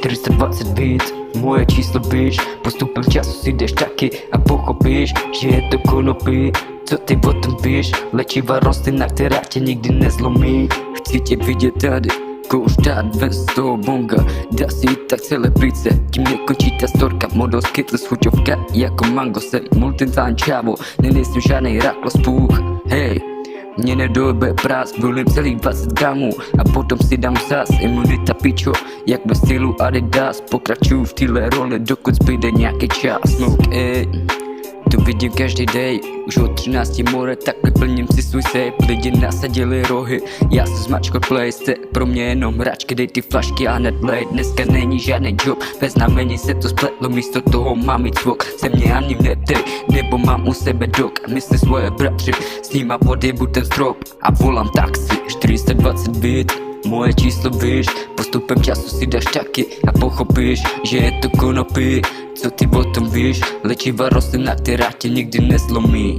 420 víc, moje číslo víš. Postupem času si jdeš taky a pochopíš, že je to konopí. Co ty o tom víš? Léčivá rostlina, která tě nikdy nezlomí. Chci tě vidět tady, kouš dát ven z toho bonga. Dá si jít tak celebrice, tím nekončí ta storka. Model skytl chuťovka jako mango. Jsem multitán čávo, nejsem žádnej ráklos půh. Hej, mě nedojebe prás, volím celých 20 gramů a potom si dám zas. Imunita pičo, jak ve stylu Adidas. Pokračuju v téhle roli, dokud zbyde nějaký čas. Smoke, ej, to vidím každý day. Už od 13 more, tak vyplním si svůj sejp. Lidi nasadili rohy, já se zmačkal play. Jste pro mě jenom hračky, dej ty flašky a hned blade. Dneska není žádný job, bez znamení se to spletlo. Místo toho mám mít svok, se mě ani neptej. Nebo mám u sebe dog a mysli svoje bratři. S nima odjebu ten strop a volám taxi. 420 bit, moje číslo víš. Postupem času si dáš taky a pochopíš, že je to konopí. Co ty o tom víš? Léčivá rostlina, která tě nikdy nezlomí.